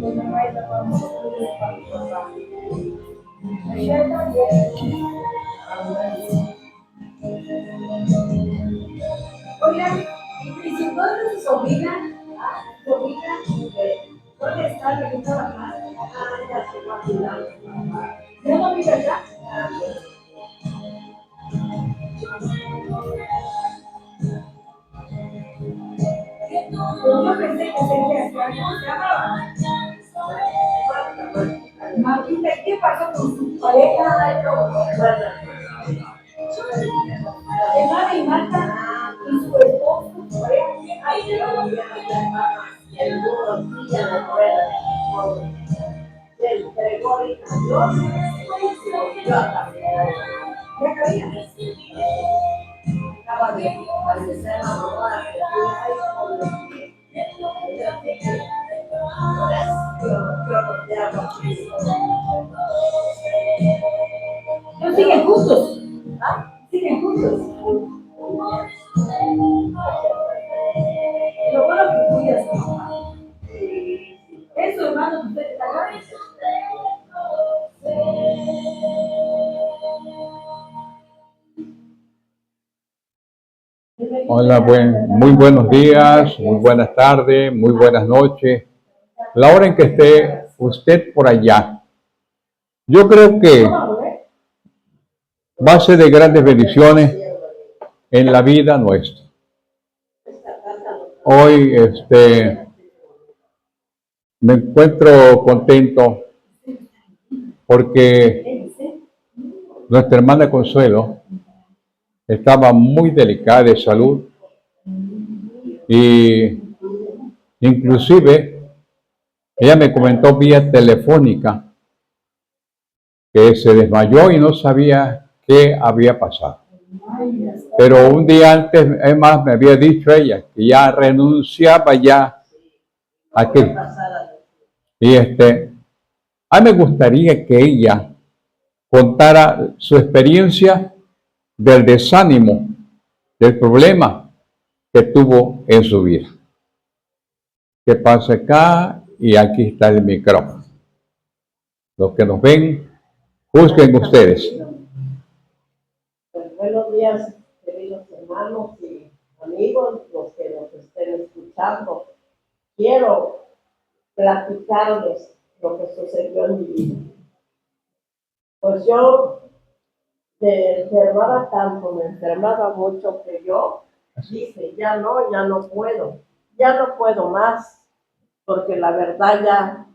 donde no hay trabajo para mi papá. Ayer también. Oigan, y si todas su sobrina, ¿dónde está la que trabaja? Ya se va a cuidar. ¿Ya no vive acá? Yo pensé que sería, ¿cómo se llamaba? Martita, ¿qué pasó con su pareja? Hermana y Marta y su esposo, su pareja, ahí no lo en unos días de rueda del Gregorio Dios y volvió a cambiar. ¿Ya cabía? Estaba bien, parecer la mamá que no siguen juntos. ¿Ah? Siguen juntos. Lo bueno que cuida a su mamá. Es su hermano que usted está acá. Hola, muy buenos días, muy buenas tardes, muy buenas noches. La hora en que esté usted por allá, yo creo que va a ser de grandes bendiciones en la vida nuestra. Hoy me encuentro contento porque nuestra hermana Consuelo estaba muy delicada de salud y inclusive ella me comentó vía telefónica que se desmayó y no sabía qué había pasado. Pero un día antes, es más, me había dicho ella que ya renunciaba ya a que. Y a mí me gustaría que ella contara su experiencia del desánimo, del problema que tuvo en su vida. Que pase acá y aquí está el micrófono. Los que nos ven, juzguen ustedes. Pues buenos días, queridos hermanos y amigos, los que nos estén escuchando. Quiero platicarles lo que sucedió en mi vida. Pues yo me enfermaba tanto, me enfermaba mucho que yo dije, ya no puedo más, porque la verdad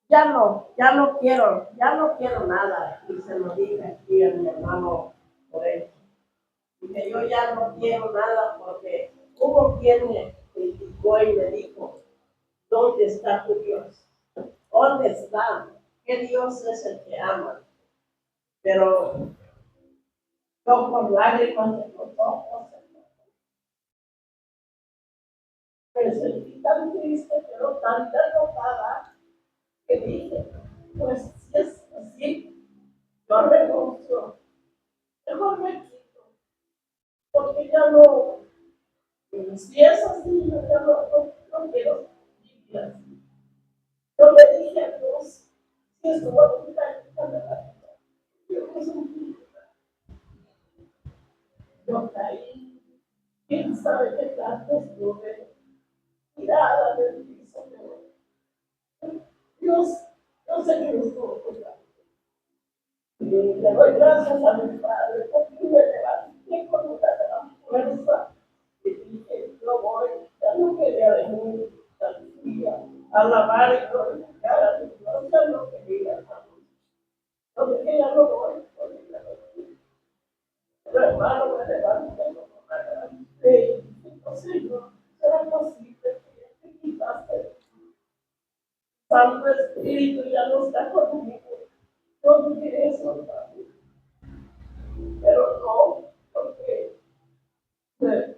ya no quiero nada. Y se lo dije aquí a mi hermano Moreno. Que yo ya no quiero nada porque hubo quien me criticó y me dijo, ¿dónde está tu Dios? ¿Dónde está? ¿Qué Dios es el que ama? Pero yo con lágrimas en los ojos me sentí tan triste, pero tan derrotada, que dije, pues si es así, yo renuncio, mejor me quito, porque ya no, si es así, yo ya no quiero vivir así. Yo le dije a Dios, si estuvo a punto de quitarme la vida, yo caí, quién sabe qué tanto estuve tirada del piso, pero Dios, yo sé que me estuvo cuidando. Y le doy gracias a mi Padre porque me levanté con una gran fuerza y dije, yo voy, ya no quería venir, salía a alabar y glorificar a Dios, ya no quería, no dije, ya no voy, pero hermano, me levanté con una gran fe y digo, Señor, ¿será posible que te quitaste? Santo Espíritu ya no está conmigo. No dije eso, Padre. Pero no, porque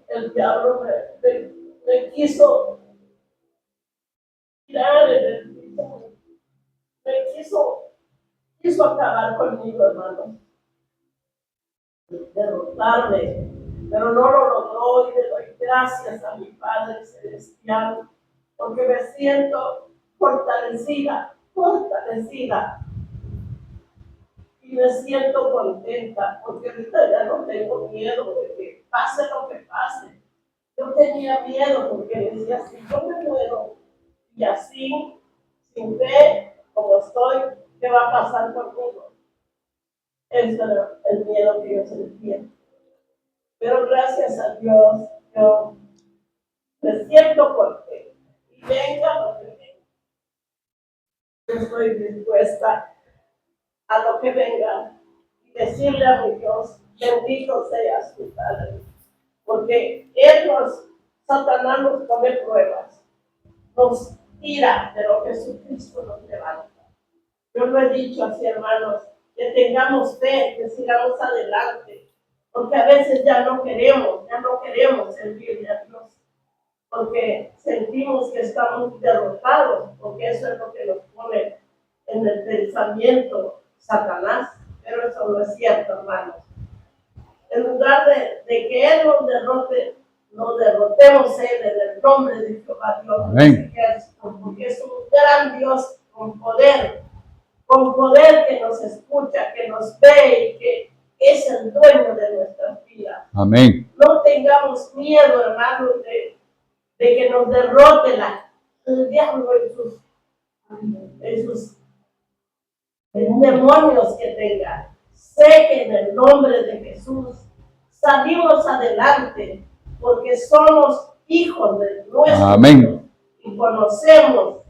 el diablo me quiso tirar en el piso, me quiso acabar conmigo, hermano, derrotarme, pero no lo logró y le doy gracias a mi Padre Celestial, porque me siento fortalecida, fortalecida. Y me siento contenta porque ahorita ya no tengo miedo de que pase lo que pase. Yo tenía miedo porque decía, si yo me muero y así, sin fe, como estoy, ¿qué va a pasar conmigo? Ese era el miedo que yo sentía. Pero gracias a Dios, yo me siento contenta. Y venga lo que venga. Yo estoy dispuesta a lo que venga y decirle a mi Dios, bendito sea su Padre. Porque Satanás nos pone pruebas, nos tira, pero Jesucristo nos levanta. Yo lo he dicho así, hermanos, que tengamos fe, que sigamos adelante, porque a veces ya no queremos servirle a Dios, porque sentimos que estamos derrotados, porque eso es lo que nos pone en el pensamiento Satanás, pero eso no es cierto, hermanos. En lugar de que Él nos derrote, nos derrotemos Él en el nombre de Jehová Dios, porque es un gran Dios con poder que nos escucha, que nos ve y que es el dueño de nuestras vidas. Amén. No tengamos miedo, hermanos, de que nos derrote el diablo en sus demonios que tenga. Sé que en el nombre de Jesús salimos adelante porque somos hijos de nuestro Amén. Dios y conocemos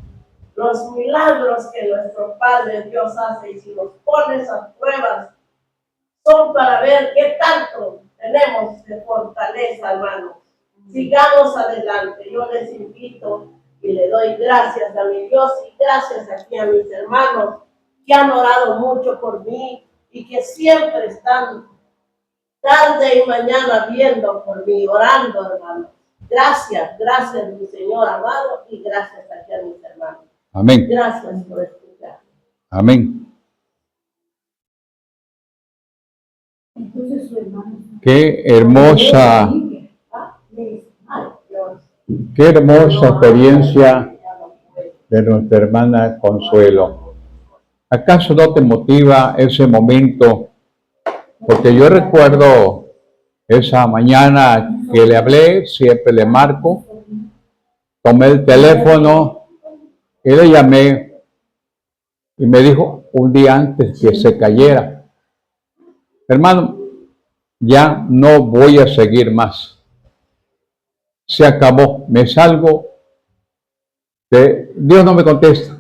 los milagros que nuestro Padre Dios hace, y si nos pone esas pruebas son para ver qué tanto tenemos de fortaleza, hermanos. Sigamos adelante. Yo les invito y le doy gracias a mi Dios y gracias aquí a mis hermanos que han orado mucho por mí y que siempre están tarde y mañana viendo por mí, orando, hermanos. Gracias, mi Señor amado, y gracias aquí a mis hermanos. Amén. Gracias por escuchar. Amén. Entonces su hermano. Qué hermosa experiencia de nuestra hermana Consuelo. ¿Acaso no te motiva ese momento? Porque yo recuerdo esa mañana que le hablé, siempre le marco, tomé el teléfono y le llamé y me dijo un día antes que se cayera, hermano, ya no voy a seguir más. Se acabó, me salgo, Dios no me contesta.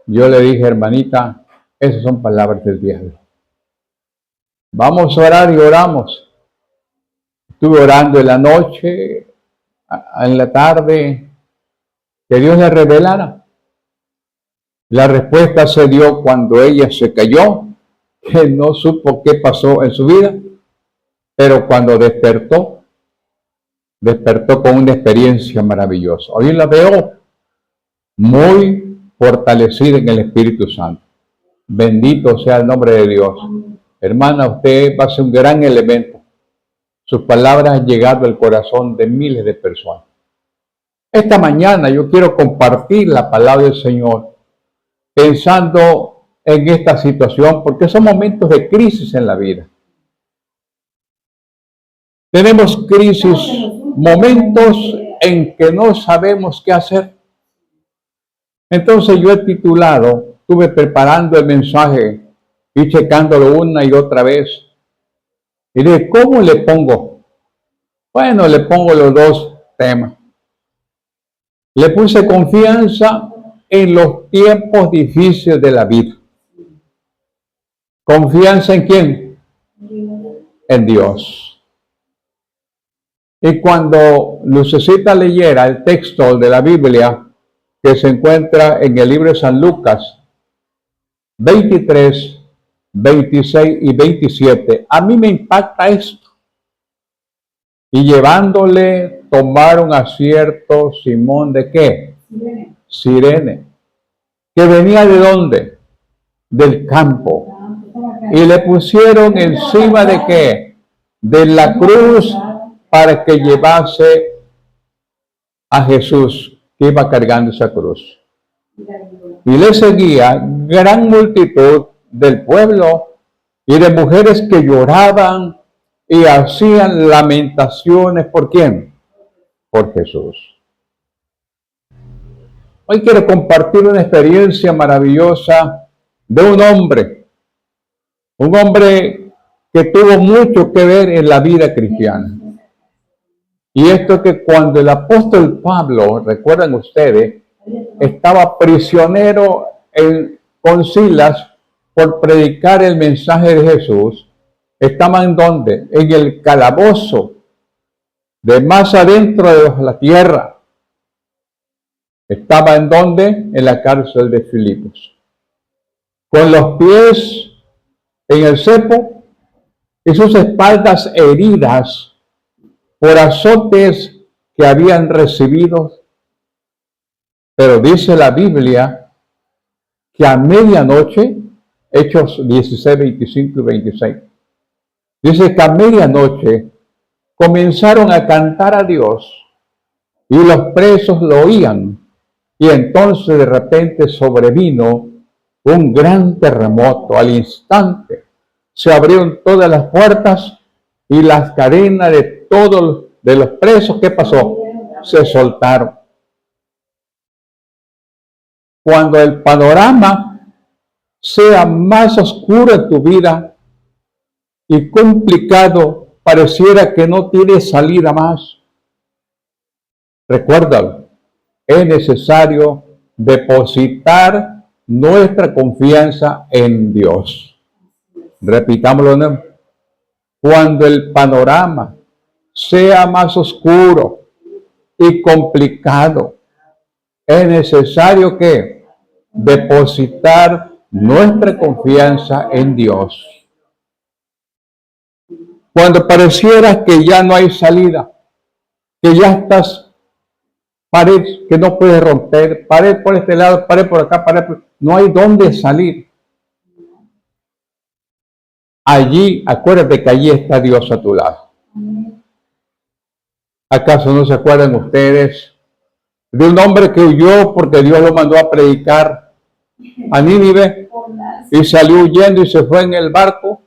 Yo le dije, hermanita, esas son palabras del diablo. Vamos a orar y oramos. Estuve orando en la noche, en la tarde, que Dios le revelara. La respuesta se dio cuando ella se cayó, que no supo qué pasó en su vida, pero cuando despertó con una experiencia maravillosa. Hoy la veo muy fortalecida en el Espíritu Santo. Bendito sea el nombre de Dios. Hermana, usted va a ser un gran elemento. Sus palabras han llegado al corazón de miles de personas. Esta mañana yo quiero compartir la palabra del Señor pensando en esta situación, porque son momentos de crisis en la vida. Tenemos crisis, momentos en que no sabemos qué hacer. Entonces yo he titulado, estuve preparando el mensaje y checándolo una y otra vez. Y dije, ¿cómo le pongo? Bueno, le pongo los dos temas. Le puse confianza en los tiempos difíciles de la vida. ¿Confianza en quién? En Dios. Y cuando Lucecita leyera el texto de la Biblia que se encuentra en el libro de San Lucas 23, 26 y 27, a mí me impacta esto. Y llevándole, tomaron a cierto Simón de ¿qué? Sirene. ¿Que venía de dónde? Del campo. Y le pusieron encima de ¿qué? De la cruz para que llevase a Jesús. que iba cargando esa cruz. Y le seguía gran multitud del pueblo y de mujeres que lloraban y hacían lamentaciones. ¿Por quién? Por Jesús. Hoy quiero compartir una experiencia maravillosa de un hombre que tuvo mucho que ver en la vida cristiana. Y esto es que cuando el apóstol Pablo, recuerdan ustedes, estaba prisionero con Silas por predicar el mensaje de Jesús, estaba en donde? En el calabozo de más adentro de la tierra. Estaba en donde? En la cárcel de Filipos. Con los pies en el cepo y sus espaldas heridas por azotes que habían recibido. Pero dice la Biblia que a medianoche, Hechos 16, 25 y 26, dice que a medianoche comenzaron a cantar a Dios y los presos lo oían. Y entonces de repente sobrevino un gran terremoto. Al instante se abrieron todas las puertas y las cadenas de todos de los presos, ¿qué pasó? Se soltaron. Cuando el panorama sea más oscuro en tu vida y complicado, pareciera que no tiene salida más, recuérdalo, es necesario depositar nuestra confianza en Dios. Repitámoslo, ¿no? Cuando el panorama sea más oscuro y complicado, es necesario que depositar nuestra confianza en Dios. Cuando pareciera que ya no hay salida, que ya estás pared que no puedes romper, pared por este lado, pared por acá, pared por... no hay dónde salir. Allí, acuérdate que allí está Dios a tu lado. ¿Acaso no se acuerdan ustedes de un hombre que huyó porque Dios lo mandó a predicar a Nínive y salió huyendo y se fue en el barco?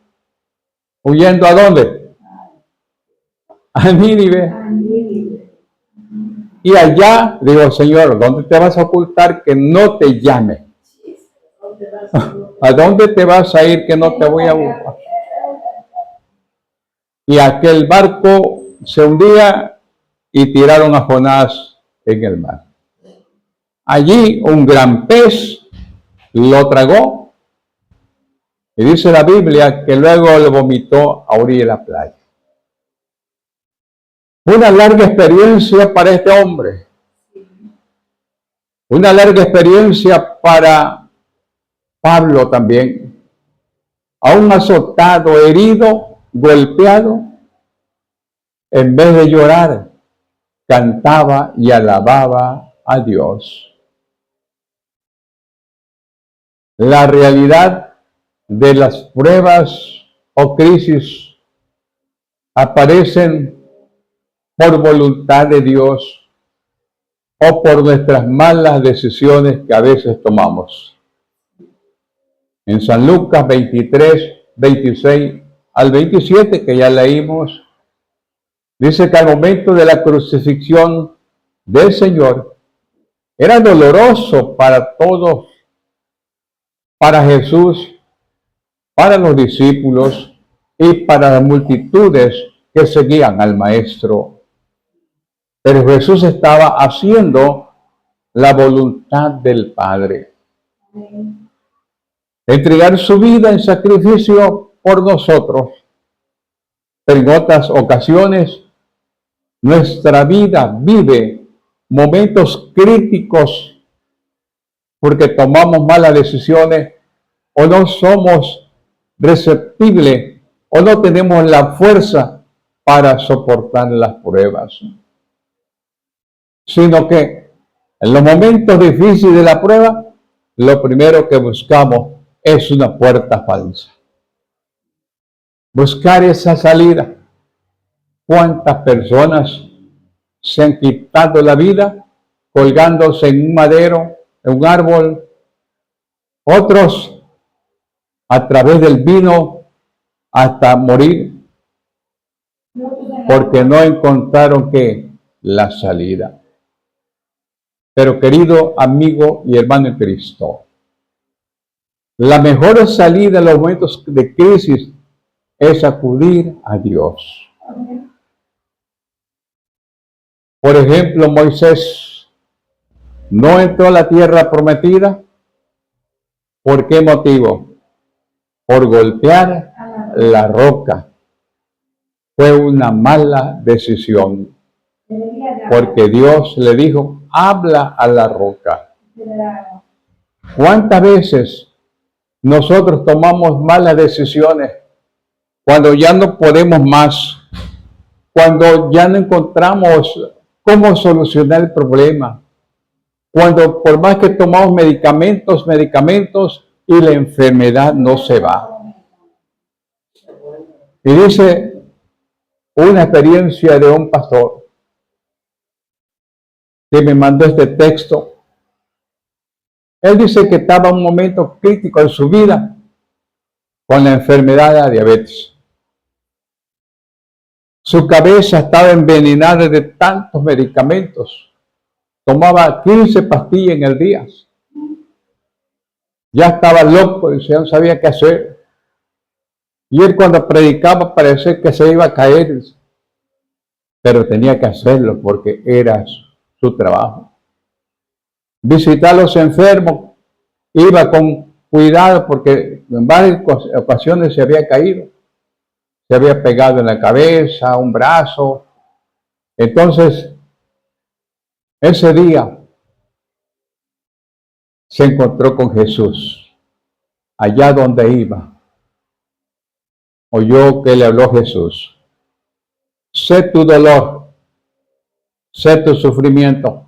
¿Huyendo a dónde? A Nínive. Y allá, digo, Señor, ¿dónde te vas a ocultar que no te llame? ¿A dónde te vas a ir que no te voy a buscar? Y aquel barco se hundía y tiraron a Jonás en el mar. Allí un gran pez lo tragó y dice la Biblia que luego lo vomitó a orilla de la playa. Una larga experiencia para este hombre. Una larga experiencia para Pablo también. Aún azotado, herido, golpeado, en vez de llorar, cantaba y alababa a Dios. La realidad de las pruebas o crisis aparecen por voluntad de Dios o por nuestras malas decisiones que a veces tomamos. En San Lucas 23, 26 al 27, que ya leímos, dice que al momento de la crucifixión del Señor era doloroso para todos, para Jesús, para los discípulos y para las multitudes que seguían al Maestro. Pero Jesús estaba haciendo la voluntad del Padre. Entregar su vida en sacrificio por nosotros. Pero en otras ocasiones, nuestra vida vive momentos críticos porque tomamos malas decisiones o no somos receptibles o no tenemos la fuerza para soportar las pruebas. Sino que en los momentos difíciles de la prueba, lo primero que buscamos es una puerta falsa. Buscar esa salida. ¿Cuántas personas se han quitado la vida colgándose en un madero, en un árbol, otros a través del vino hasta morir, porque no encontraron que la salida. Pero querido amigo y hermano en Cristo, la mejor salida en los momentos de crisis es acudir a Dios. Por ejemplo, Moisés no entró a la tierra prometida. ¿Por qué motivo? Por golpear la roca. Fue una mala decisión, porque Dios le dijo, habla a la roca. ¿Cuántas veces nosotros tomamos malas decisiones cuando ya no podemos más, cuando ya no encontramos cómo solucionar el problema, cuando por más que tomamos medicamentos y la enfermedad no se va? Y dice una experiencia de un pastor que me mandó este texto. Él dice que estaba en un momento crítico en su vida con la enfermedad de la diabetes. Su cabeza estaba envenenada de tantos medicamentos. Tomaba 15 pastillas en el día. Ya estaba loco, dice, no sabía qué hacer. Y él cuando predicaba parecía que se iba a caer, pero tenía que hacerlo porque era su trabajo. Visitar a los enfermos, iba con cuidado porque en varias ocasiones se había caído. Se había pegado en la cabeza, un brazo. Entonces, ese día se encontró con Jesús. Allá donde iba, oyó que le habló Jesús. Sé tu dolor, sé tu sufrimiento,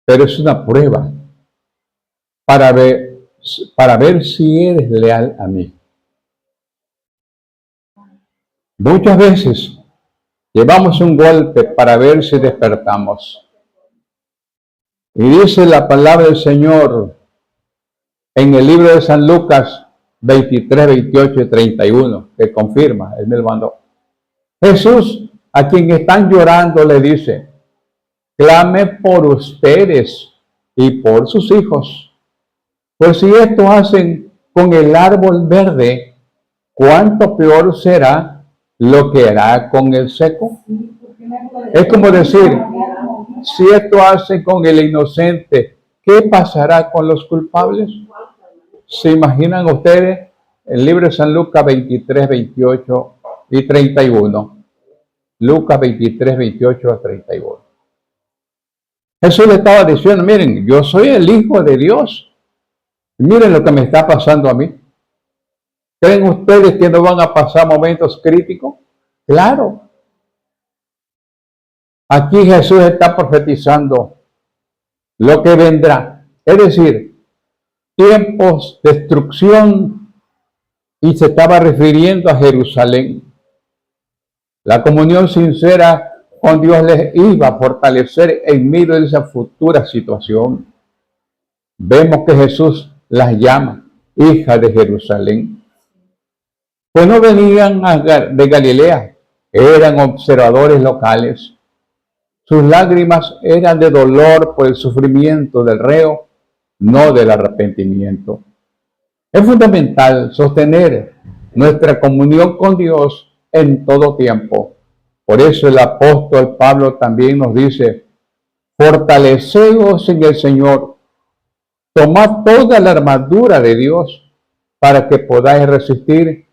pero es una prueba para ver si eres leal a mí. Muchas veces llevamos un golpe para ver si despertamos. Y dice la palabra del Señor en el libro de San Lucas 23, 28 y 31, que confirma, él me lo mandó. Jesús, a quien están llorando, le dice, clame por ustedes y por sus hijos. Pues si esto hacen con el árbol verde, ¿cuánto peor será lo que hará con el seco? Es como decir, si esto hacen con el inocente, ¿qué pasará con los culpables? ¿Se imaginan ustedes el libro de San Lucas 23, 28 y 31? Lucas 23, 28 a 31. Jesús le estaba diciendo, miren, yo soy el Hijo de Dios. Miren lo que me está pasando a mí. ¿Creen ustedes que no van a pasar momentos críticos? Claro. Aquí Jesús está profetizando lo que vendrá. Es decir, tiempos de destrucción, y se estaba refiriendo a Jerusalén. La comunión sincera con Dios les iba a fortalecer en medio de esa futura situación. Vemos que Jesús las llama hijas de Jerusalén. Pues no venían de Galilea, eran observadores locales. Sus lágrimas eran de dolor por el sufrimiento del reo, no del arrepentimiento. Es fundamental sostener nuestra comunión con Dios en todo tiempo. Por eso el apóstol Pablo también nos dice, fortaleceos en el Señor, tomad toda la armadura de Dios para que podáis resistir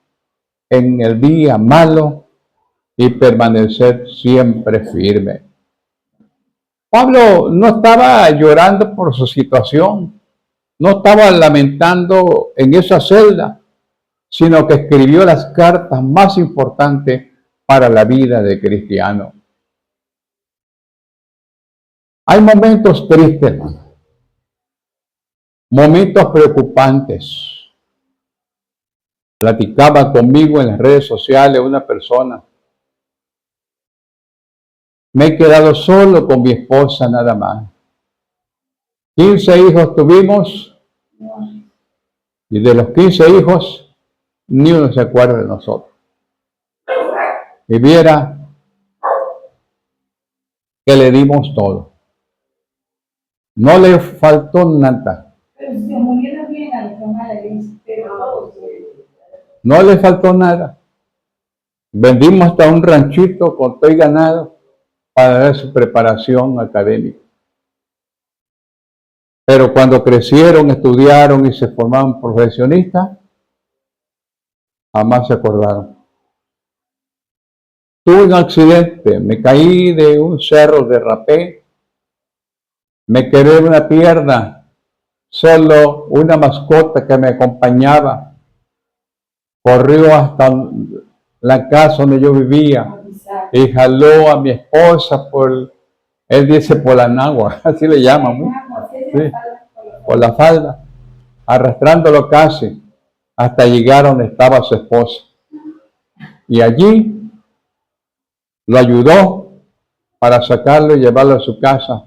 en el día malo y permanecer siempre firme. Pablo no estaba llorando por su situación, no estaba lamentando en esa celda, sino que escribió las cartas más importantes para la vida de cristiano. Hay momentos tristes, hermano, momentos preocupantes. Platicaba conmigo en las redes sociales una persona me he quedado solo con mi esposa nada más. 15 hijos tuvimos y de los 15 hijos ni uno se acuerda de nosotros. Y viera que le dimos todo. No le faltó nada. Pero si se muriera bien a la mamá le dice, pero todos. No le faltó nada. Vendimos hasta un ranchito con todo y ganado para dar su preparación académica. Pero cuando crecieron, estudiaron y se formaron profesionistas, jamás se acordaron. Tuve un accidente, me caí de un cerro, derrapé, me quedé en una pierna, solo una mascota que me acompañaba corrió hasta la casa donde yo vivía y jaló a mi esposa él dice por la nagua, así le llaman, ¿no? Sí, por la falda, arrastrándolo casi hasta llegar donde estaba su esposa. Y allí lo ayudó para sacarlo y llevarlo a su casa.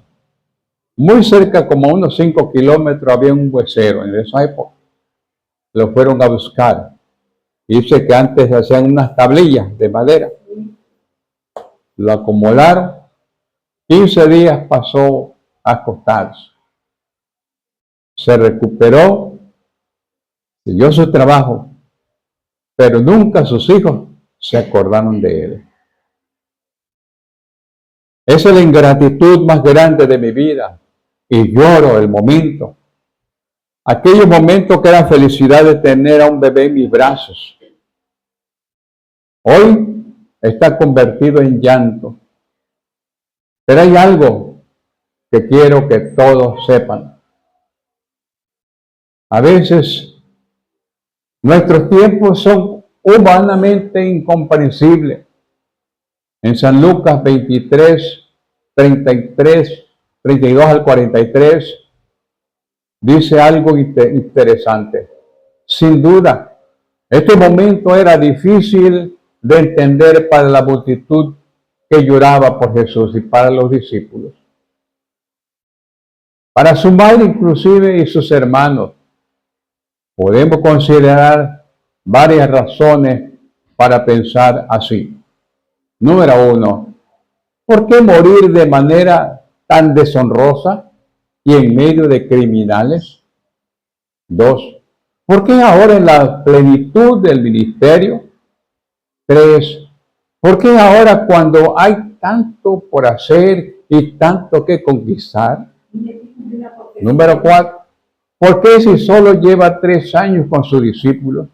Muy cerca, como a unos 5 kilómetros, había un huesero en esa época. Lo fueron a buscar. Dice que antes hacían unas tablillas de madera. Lo acomodaron. 15 días pasó acostarse. Se recuperó, siguió su trabajo, pero nunca sus hijos se acordaron de él. Esa es la ingratitud más grande de mi vida y lloro el momento. Aquellos momentos que eran felicidad de tener a un bebé en mis brazos. Hoy está convertido en llanto. Pero hay algo que quiero que todos sepan. A veces nuestros tiempos son humanamente incomprensibles. En San Lucas 23, 33, 32 al 43, dice algo interesante. Sin duda, este momento era difícil de entender para la multitud que lloraba por Jesús y para los discípulos. Para su madre inclusive y sus hermanos, podemos considerar varias razones para pensar así. Número 1, ¿por qué morir de manera tan deshonrosa y en medio de criminales? 2, ¿por qué ahora en la plenitud del ministerio? 3, ¿por qué ahora cuando hay tanto por hacer y tanto que conquistar? Número 4, ¿por qué si solo lleva 3 años con sus discípulos?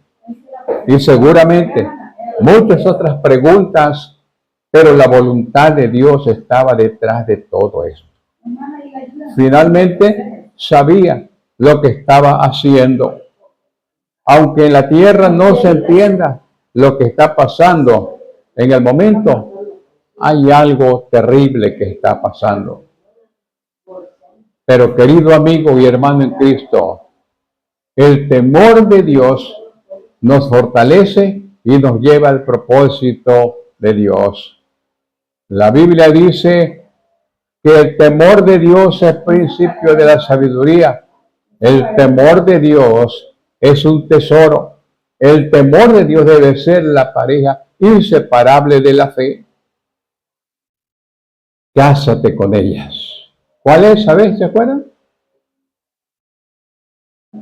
Y seguramente muchas otras preguntas, pero la voluntad de Dios estaba detrás de todo eso. Finalmente sabía lo que estaba haciendo. Aunque en la tierra no se entienda lo que está pasando en el momento, hay algo terrible que está pasando. Pero querido amigo y hermano en Cristo, el temor de Dios nos fortalece y nos lleva al propósito de Dios. La Biblia dice que el temor de Dios es principio de la sabiduría. El temor de Dios es un tesoro. El temor de Dios debe ser la pareja inseparable de la fe. Cásate con ellas. ¿Cuál es? ¿Sabes? ¿Se acuerdan?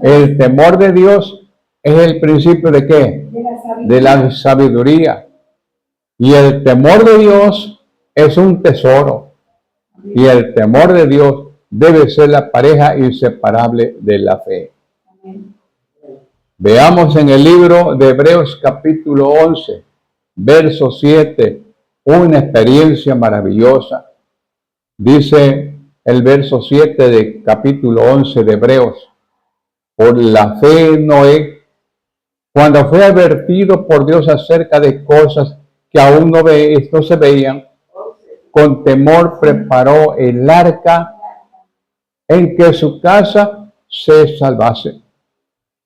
El temor de Dios es el principio ¿de qué? De la sabiduría. Y el temor de Dios es un tesoro. Y el temor de Dios debe ser la pareja inseparable de la fe. Veamos en el libro de Hebreos capítulo 11, verso 7, una experiencia maravillosa. Dice el verso 7 de capítulo 11 de Hebreos: por la fe Noé, cuando fue advertido por Dios acerca de cosas que aún no se veían, con temor preparó el arca en que su casa se salvase.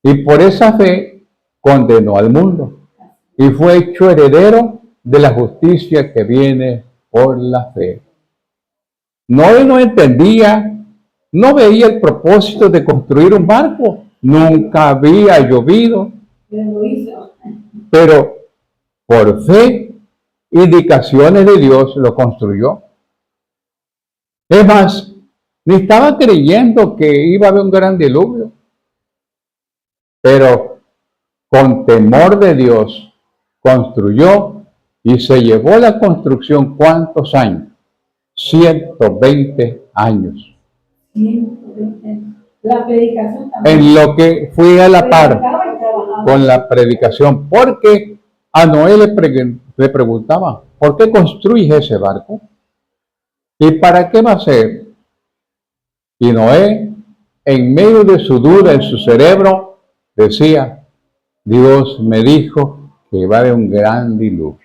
Y por esa fe condenó al mundo y fue hecho heredero de la justicia que viene por la fe. Noé no entendía, no veía el propósito de construir un barco. Nunca había llovido, Pero lo hizo. pero por fe, indicaciones de Dios, lo construyó. Es más, ni estaba creyendo que iba a haber un gran diluvio, pero con temor de Dios construyó y se llevó la construcción, ¿cuántos años? 120 años. 120. La predicación también. En lo que fui a la par Predicaba y trabajaba. con la predicación, porque a Noé le preguntaba, ¿por qué construyes ese barco? ¿Y para qué va a ser? Y Noé, en medio de su duda, en su cerebro, decía, Dios me dijo que va a haber un gran diluvio.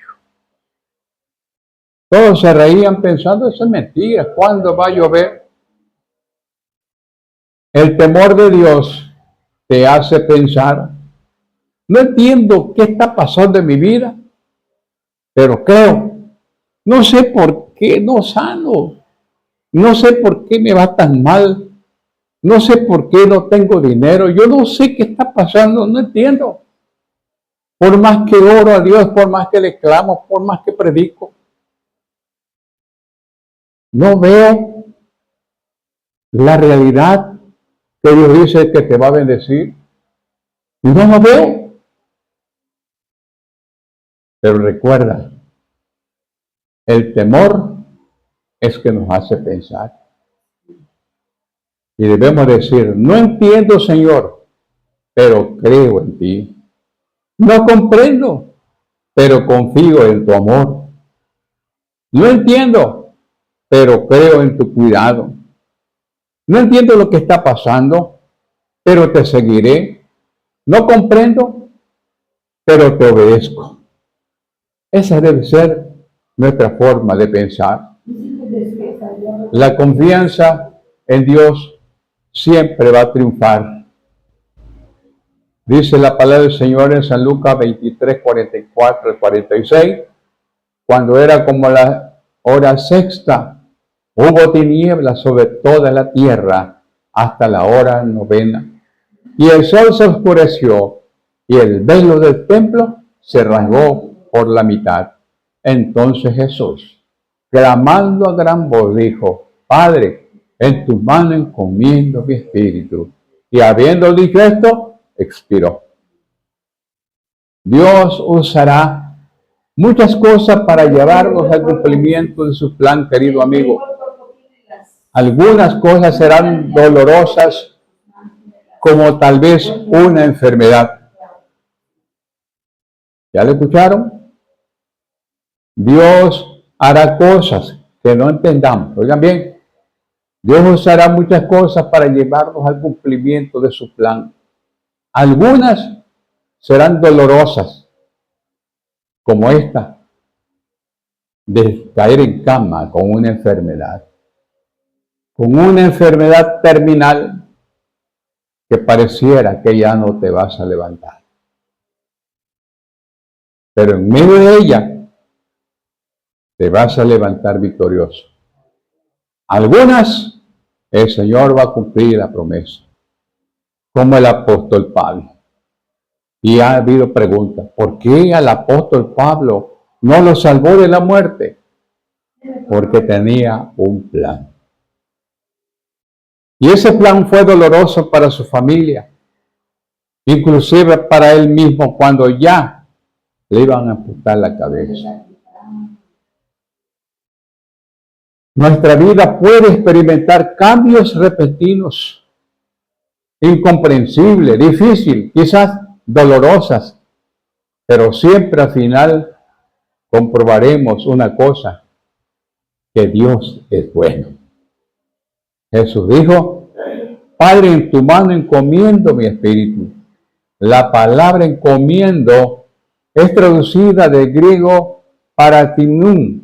Todos se reían pensando, eso es mentira, ¿cuándo va a llover? El temor de Dios te hace pensar, no entiendo qué está pasando en mi vida, pero creo, no sé por qué no sano, no sé por qué me va tan mal, no sé por qué no tengo dinero, yo no sé qué está pasando, no entiendo. Por más que oro a Dios, por más que le clamo, por más que predico, no veo la realidad que Dios dice que te va a bendecir. Y no lo veo. Pero recuerda, el temor es que nos hace pensar. Y debemos decir, no entiendo, Señor, pero creo en ti. No comprendo, pero confío en tu amor. No entiendo, pero creo en tu cuidado. No entiendo lo que está pasando, pero te seguiré. No comprendo, pero te obedezco. Esa debe ser nuestra forma de pensar. La confianza en Dios siempre va a triunfar. Dice la palabra del Señor en San Lucas 23, 44 y 46. Cuando era como la hora sexta, hubo tinieblas sobre toda la tierra hasta la hora novena. Y el sol se oscureció y el velo del templo se rasgó por la mitad. Entonces Jesús, clamando a gran voz, dijo, Padre, en tu mano encomiendo mi espíritu. Y habiendo dicho esto, expiró. Dios usará muchas cosas para llevarnos al cumplimiento de su plan, querido amigo. Algunas cosas serán dolorosas, como tal vez una enfermedad. ¿Ya lo escucharon? Dios hará cosas que no entendamos. Oigan bien, Dios usará muchas cosas para llevarnos al cumplimiento de su plan. Algunas serán dolorosas, como esta, de caer en cama con una enfermedad terminal que pareciera que ya no te vas a levantar. Pero en medio de ella, te vas a levantar victorioso. Algunas, el Señor va a cumplir la promesa, como el apóstol Pablo. Y ha habido preguntas, ¿por qué al apóstol Pablo no lo salvó de la muerte? Porque tenía un plan. Y ese plan fue doloroso para su familia, inclusive para él mismo, cuando ya le iban a amputar la cabeza. Nuestra vida puede experimentar cambios repentinos, incomprensibles, difíciles, quizás dolorosas, pero siempre al final comprobaremos una cosa, que Dios es bueno. Jesús dijo, Padre, en tu mano encomiendo mi espíritu. La palabra encomiendo es traducida del griego paratinum,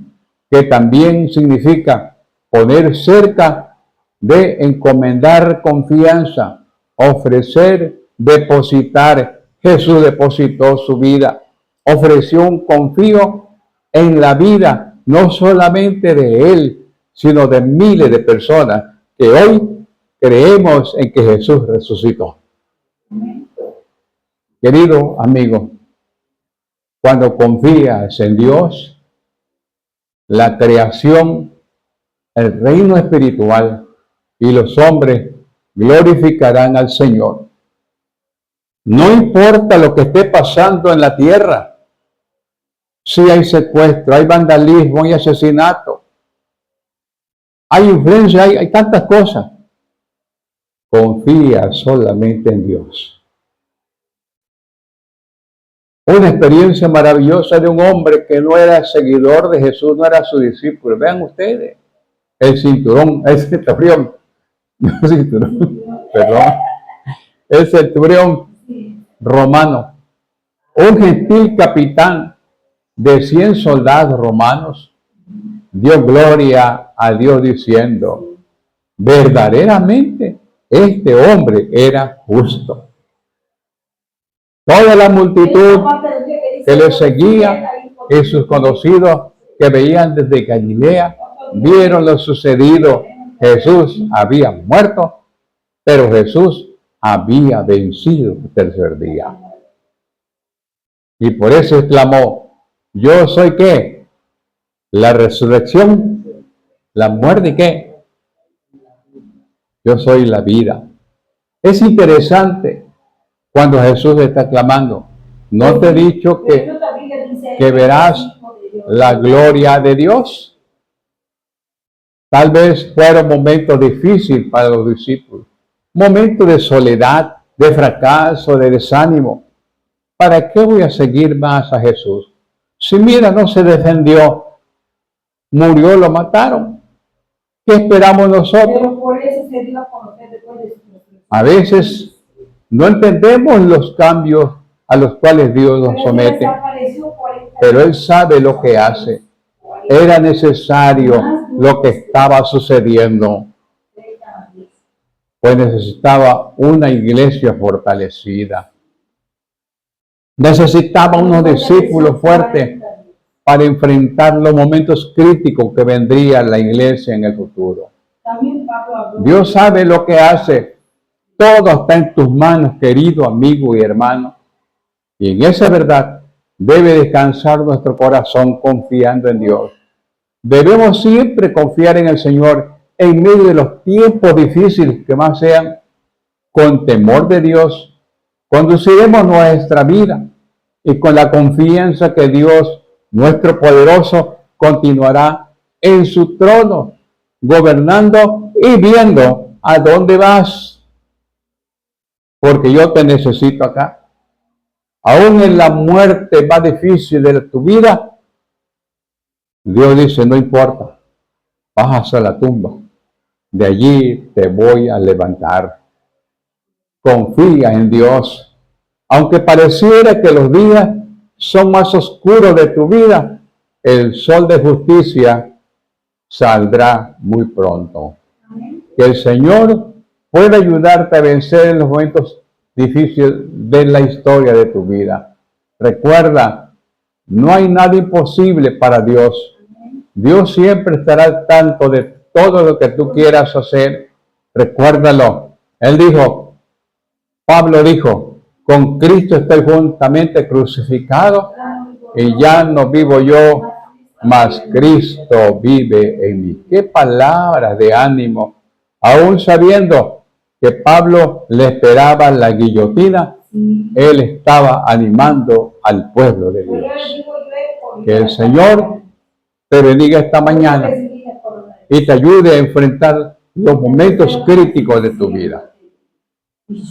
que también significa poner cerca, de encomendar confianza, ofrecer, depositar. Jesús depositó su vida, ofreció un confío en la vida, no solamente de él, sino de miles de personas que hoy creemos en que Jesús resucitó. Querido amigo, cuando confías en Dios, la creación, el reino espiritual y los hombres glorificarán al Señor. No importa lo que esté pasando en la tierra, si hay secuestro, hay vandalismo, hay asesinato, hay influencia, hay tantas cosas. Confía solamente en Dios. Una experiencia maravillosa de un hombre que no era seguidor de Jesús, no era su discípulo. Vean ustedes, el centurión, romano, un gentil capitán de 100 soldados romanos, dio gloria a Dios diciendo, verdaderamente este hombre era justo. Toda la multitud que le seguía y sus conocidos que veían desde Galilea vieron lo sucedido. Jesús había muerto, pero Jesús había vencido el tercer día. Y por eso exclamó, yo soy ¿qué? La resurrección, la muerte y ¿qué? Yo soy la vida. Es interesante cuando Jesús está clamando, ¿no te he dicho que verás la gloria de Dios? Tal vez fueron momentos difíciles para los discípulos, momentos de soledad, de fracaso, de desánimo. ¿Para qué voy a seguir más a Jesús? Si mira, no se defendió, murió, lo mataron. ¿Qué esperamos nosotros? A veces no entendemos los cambios a los cuales Dios nos somete, pero Él sabe lo que hace. Era necesario lo que estaba sucediendo, pues necesitaba una iglesia fortalecida. Necesitaba unos discípulos fuertes para enfrentar los momentos críticos que vendría la iglesia en el futuro. Dios sabe lo que hace. Todo está en tus manos, querido amigo y hermano. Y en esa verdad debe descansar nuestro corazón confiando en Dios. Debemos siempre confiar en el Señor en medio de los tiempos difíciles que más sean. Con temor de Dios, conduciremos nuestra vida y con la confianza que Dios, nuestro poderoso, continuará en su trono, gobernando y viendo a dónde vas. Porque yo te necesito acá. Aún en la muerte más difícil de tu vida, Dios dice, no importa, vas hacia la tumba. De allí te voy a levantar. Confía en Dios. Aunque pareciera que los días son más oscuros de tu vida, el sol de justicia saldrá muy pronto. Que el Señor pueda ayudarte a vencer en los momentos difíciles de la historia de tu vida. Recuerda, no hay nada imposible para Dios. Dios siempre estará al tanto de todo lo que tú quieras hacer. Recuérdalo. Él dijo, Pablo dijo, con Cristo estoy juntamente crucificado y ya no vivo yo, mas Cristo vive en mí. Qué palabras de ánimo. Aún sabiendo que Pablo le esperaba la guillotina, él estaba animando al pueblo de Dios. Que el Señor te bendiga esta mañana y te ayude a enfrentar los momentos críticos de tu vida.